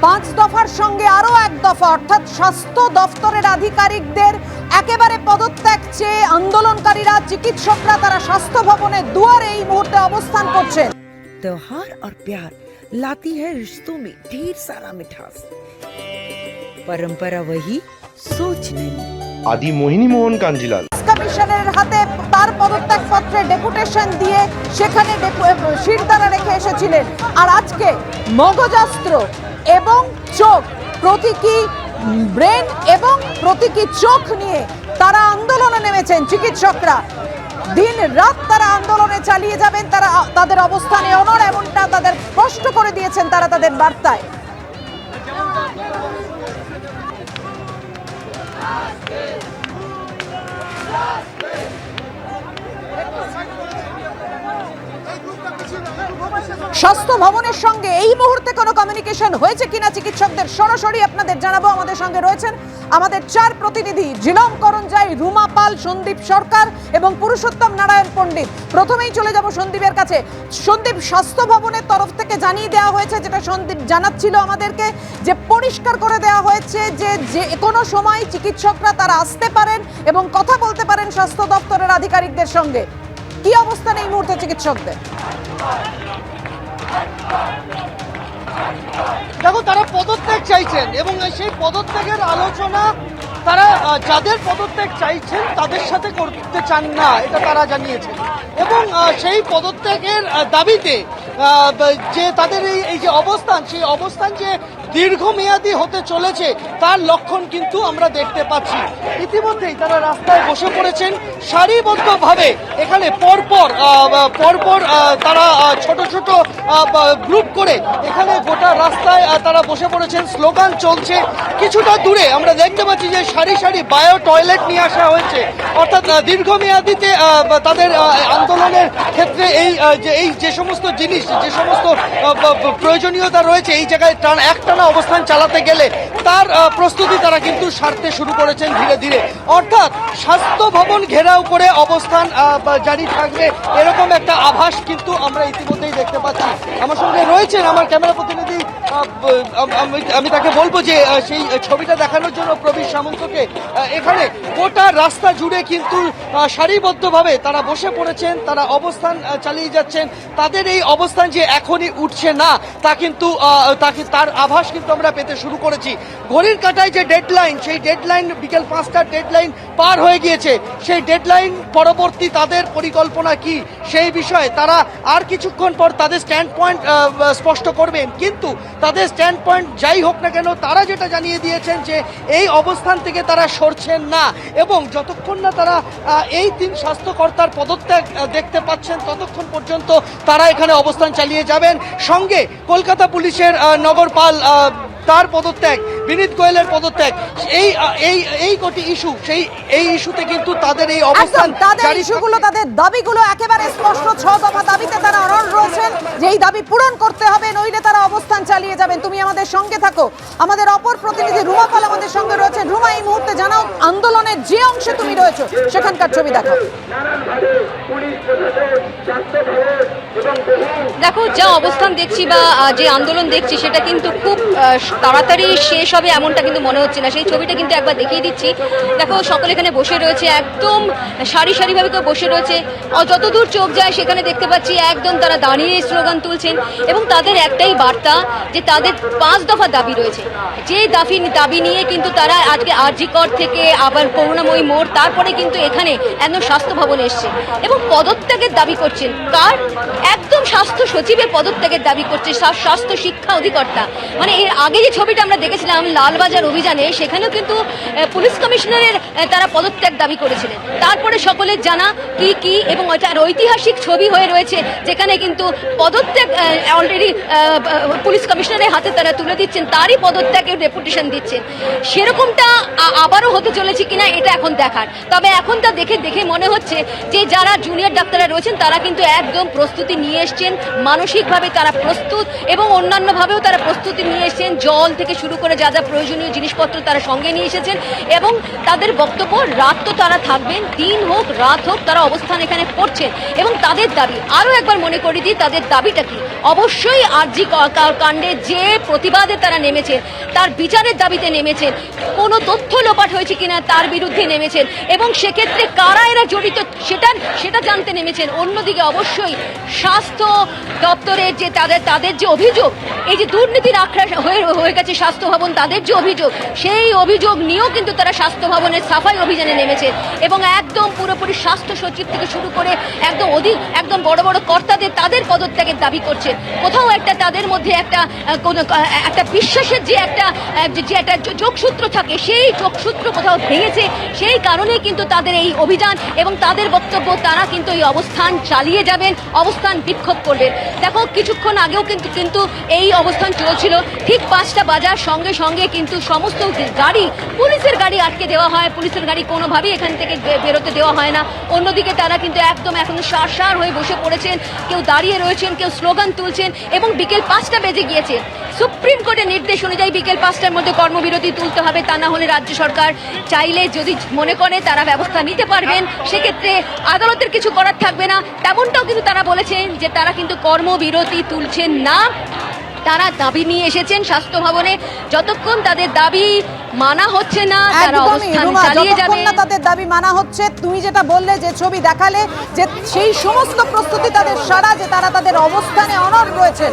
5 দফার সঙ্গে আরো এক দফা, অর্থাৎ স্বাস্থ্য দপ্তরের আধিকারিকদের একেবারে পদত্যাগ চেয়ে আন্দোলনকারীরা, চিকিৎসকরা তারা স্বাস্থ্য ভবনের দুয়ারে এই মুহূর্তে অবস্থান করছেন। त्योहार और प्यार लाती है रिश्तों में ढेर सारा मिठास। परंपरा वही, सोच नहीं। आदि मोहिनी मोहन कांजीलाल কমিশনের হাতে তার পদত্যাগ পত্রে ডেপুটেশন দিয়ে সেখানে শিরদাঁড়া রেখে এসেছিলেন। আর আজকে মগজাস্ত্র এবং চোখ, প্রতীকী ব্রেন এবং প্রতীকী চোখ নিয়ে তারা আন্দোলনে নেমেছেন। চিকিৎসকরা দিন রাত তারা আন্দোলনে চালিয়ে যাবেন, তারা তাদের অবস্থানে অনড়, এমনটা তাদের স্পষ্ট করে দিয়েছেন তারা তাদের বার্তায়। স্বাস্থ্য ভবনের সঙ্গে এই মুহূর্তে কোনো কমিউনিকেশন হয়েছে কিনা চিকিৎসকদের সরাসরি আপনাদের জানাবো। আমাদের সঙ্গে রয়েছেন আমাদের 4 প্রতিনিধি, জিলম করঞ্জাই, রুমা পাল, সন্দীপ সরকার এবং পুরুষোত্তম নারায়ণ পণ্ডিত। প্রথমেই চলে যাব সন্দীপের কাছে। সন্দীপ, স্বাস্থ্য ভবনের তরফ থেকে জানিয়ে দেওয়া হয়েছে, যেটা সন্দীপ জানাচ্ছিল আমাদেরকে, যে পরিষ্কার করে দেওয়া হয়েছে যে কোনো সময় চিকিৎসকরা তারা আসতে পারেন এবং কথা বলতে পারেন স্বাস্থ্য দপ্তরের আধিকারিকদের সঙ্গে। কি অবস্থান এই মুহূর্তে চিকিৎসকদের? দেখো, তারা পদত্যাগ চাইছেন এবং সেই পদত্যাগের আলোচনা তারা যাদের পদত্যাগ চাইছেন তাদের সাথে করতে চান না, এটা তারা জানিয়েছেন। এবং সেই পদত্যাগের দাবিতে যে তাদের এই যে অবস্থান, সেই অবস্থান যে দীর্ঘমেয়াদী হতে চলেছে তার লক্ষণ কিন্তু আমরা দেখতে পাচ্ছি। ইতিমধ্যেই তারা রাস্তায় বসে পড়েছেন সারিবদ্ধভাবে। এখানে পরপর তারা ছোট ছোট গ্রুপ করে এখানে গোটা রাস্তায় তারা বসে পড়েছেন, স্লোগান চলছে। কিছুটা দূরে আমরা দেখতে পাচ্ছি যে সারি সারি বায়ো টয়লেট নিয়ে আসা হয়েছে, অর্থাৎ দীর্ঘমেয়াদীতে তাদের আন্দোলনের ক্ষেত্রে এই যে সমস্ত জিনিস, যে সমস্ত প্রয়োজনীয়তা রয়েছে এই জায়গায় একটানা অবস্থান চালাতে গেলে তার প্রস্তুতি তারা কিন্তু সারতে শুরু করেছেন ধীরে ধীরে। অর্থাৎ স্বাস্থ্য ভবন ঘেরাও করে অবস্থান জারি থাকবে, এরকম একটা আভাস কিন্তু আমরা ইতিমধ্যেই দেখতে পাচ্ছি। আমার সঙ্গে রয়েছেন আমার ক্যামেরা প্রতিনিধি, আমি তাকে বলবো যে সেই ছবিটা দেখানোর জন্য প্রবীর সামন্তকে। এখানে গোটা রাস্তা জুড়ে কিন্তু সারিবদ্ধভাবে তারা বসে পড়েছেন, তারা অবস্থান চালিয়ে যাচ্ছেন। তাদের এই অবস্থান যে এখনই উঠছে না তার আভাস কিন্তু আমরা পেতে শুরু করেছি। ঘড়ির কাঁটায় যে ডেডলাইন, সেই ডেডলাইন বিকেল 5টার ডেডলাইন পার হয়ে গিয়েছে। সেই ডেডলাইন পরবর্তী তাদের পরিকল্পনা কি সেই বিষয়ে তারা আর কিছুক্ষণ পর তাদের স্ট্যান্ড পয়েন্ট স্পষ্ট করবেন। কিন্তু তাদের স্ট্যান্ড পয়েন্ট যাই হোক না কেন, তারা যেটা জানিয়ে দিয়েছেন যে এই অবস্থান থেকে তারা সরছেন না এবং যতক্ষণ না তারা এই 3 স্বাস্থ্যকর্তার পদত্যাগ দেখতে পাচ্ছেন ততক্ষণ পর্যন্ত তারা এখানে অবস্থান চালিয়ে যাবেন। সঙ্গে কলকাতা পুলিশের নগরপাল তার পদত্যাগ, বিনীত গোয়েলের পদত্যাগ, এই কোটি ইস্যু, এই ইস্যুতে কিন্তু তাদের এই অবস্থান, তাদের ইস্যুগুলো, তাদের দাবিগুলো একেবারে স্পষ্ট। 6 দফা দাবিতে তারা অনড় রয়েছেন যে এই দাবি পূরণ করতে হবে, নইলে তারা অবস্থান চালিয়ে যাবেন। তুমি আমাদের সঙ্গে থাকো। আমাদের অপর প্রতিনিধি রুমা পাল আমাদের সঙ্গে রয়েছে। রুমা, এই মুহূর্তে জানাও আন্দোলনের যে অংশে তুমি রয়েছো সেখানকার ছবি দেখাও। দেখো, যা অবস্থান দেখছি বা যে আন্দোলন দেখছি সেটা কিন্তু খুব তাড়াতাড়ি শেষ হবে এমনটা কিন্তু মনে হচ্ছে না। সেই ছবিটা কিন্তু একবার দেখিয়ে দিচ্ছি। দেখো, সকলে এখানে বসে রয়েছে, একদম সারি সারিভাবে কেউ বসে রয়েছে। যতদূর চোখ যায় সেখানে দেখতে পাচ্ছি একদম তারা দাঁড়িয়ে স্লোগান তুলছেন এবং তাদের একটাই বার্তা যে তাদের 5 দফা দাবি রয়েছে। যে দাবি নিয়ে কিন্তু তারা আজকে আরজিকর থেকে আবার করুণাময়ী মোড়, তারপরে কিন্তু এখানে একদম স্বাস্থ্য ভবনে এসছে এবং পদত্যাগের দাবি করছেন। কার? একদম স্বাস্থ্য সচিবের পদত্যাগের দাবি করছে স্বাস্থ্য শিক্ষা অধিকর্তা। মানে এর আগে যে ছবিটা আমরা দেখেছিলাম লালবাজার অভিযানে, সেখানেও কিন্তু পুলিশ কমিশনারের তারা পদত্যাগ দাবি করেছিলেন। তারপরে সকলের জানা কি এবং এটা ঐতিহাসিক ছবি হয়ে রয়েছে যেখানে কিন্তু পদত্যাগ অলরেডি পুলিশ কমিশনারের হাতে তারা তুলে দিচ্ছেন, তারই পদত্যাগের ডেপুটেশন দিচ্ছেন। সেরকমটা আবারও হতে চলেছে কিনা এটা এখন দেখার। তবে এখন তা দেখে মনে হচ্ছে যে যারা জুনিয়র ডাক্তাররা রয়েছেন তারা কিন্তু একদম প্রস্তুতি নিয়ে এসছেন এসছেন, মানসিকভাবে তারা প্রস্তুত এবং অন্যান্যভাবেও তারা প্রস্তুতি নিয়ে এসেছেন। জল থেকে শুরু করে যা যা প্রয়োজনীয় জিনিসপত্র তারা সঙ্গে নিয়ে এসেছেন এবং তাদের বক্তব্য রাত তো তারা থাকবেন, দিন হোক রাত হোক তারা অবস্থান এখানে করছেন এবং তাদের দাবি আরও একবার মনে করি দিই তাদের দাবিটা কি। অবশ্যই আরজি কাণ্ডে যে প্রতিবাদে তারা নেমেছেন, তার বিচারের দাবিতে নেমেছেন, কোনো তথ্য লোপাট হয়েছে কিনা তার বিরুদ্ধে নেমেছেন এবং সেক্ষেত্রে কারা এরা জড়িত সেটা জানতে নেমেছেন। অন্যদিকে অবশ্যই স্বাস্থ্য দপ্তরের যে তাদের যে অভিযোগ, এই যে দুর্নীতির আখড়া হয়ে গেছে স্বাস্থ্য ভবন, তাদের যে অভিযোগ, সেই অভিযোগ নিয়েও কিন্তু তারা স্বাস্থ্য ভবনের সাফাই অভিযানে নেমেছেন এবং একদম পুরোপুরি স্বাস্থ্য সচিব থেকে শুরু করে একদম বড় বড় কর্তাদের তাদের পদত্যাগের দাবি করছে। কোথাও একটা তাদের মধ্যে একটা বিশ্বাসের যে একটা যোগসূত্র থাকে, সেই যোগসূত্র কোথাও ভেঙেছে। সেই কারণেই কিন্তু তাদের এই অভিযান এবং তাদের বক্তব্য তারা কিন্তু এই অবস্থান চালিয়ে যাবেন, অবস্থান বিক্ষোভ করবেন। দেখো কিছুক্ষণ আগেও কিন্তু এই অবস্থান চলছিল, ঠিক 5টা বাজার সঙ্গে সঙ্গে কিন্তু সমস্ত গাড়ি, পুলিশের গাড়ি আটকে দেওয়া হয়, পুলিশের গাড়ি কোনোভাবেই এখান থেকে বেরোতে দেওয়া হয় না। অন্যদিকে তারা কিন্তু একদম এখন সার হয়ে বসে পড়েছেন, কেউ দাঁড়িয়ে রয়েছেন, কেউ স্লোগান তুলছেন এবং বিকেল 5টা বেজে গিয়েছে। সুপ্রিম কোর্টের নির্দেশ অনুযায়ী বিকেল 5টার মধ্যে কর্মবিরতি তুলতে হবে, তা না হলে রাজ্য সরকার চাইলে যদি মনে করে তারা ব্যবস্থা নিতে পারবেন, সেক্ষেত্রে আদালতের কিছু করার থাকবে না। তেমনটাও কিন্তু তারা বলেছেন যে তারা কিন্তু কর্মবিরতি তুলছেন না, তারা দাবি নিয়ে এসেছেন স্বাস্থ্য ভবনে। যতক্ষণ তাদের দাবি মানা হচ্ছে না তারা অবস্থান চালিয়ে যাবেন। তাদের দাবি মানা হচ্ছে, তুমি যেটা বললে, যে ছবি দেখালে, যে সেই সমস্ত প্রস্তুতি তাদের সারা, যে তারা তাদের অবস্থানে অনড় রয়েছে।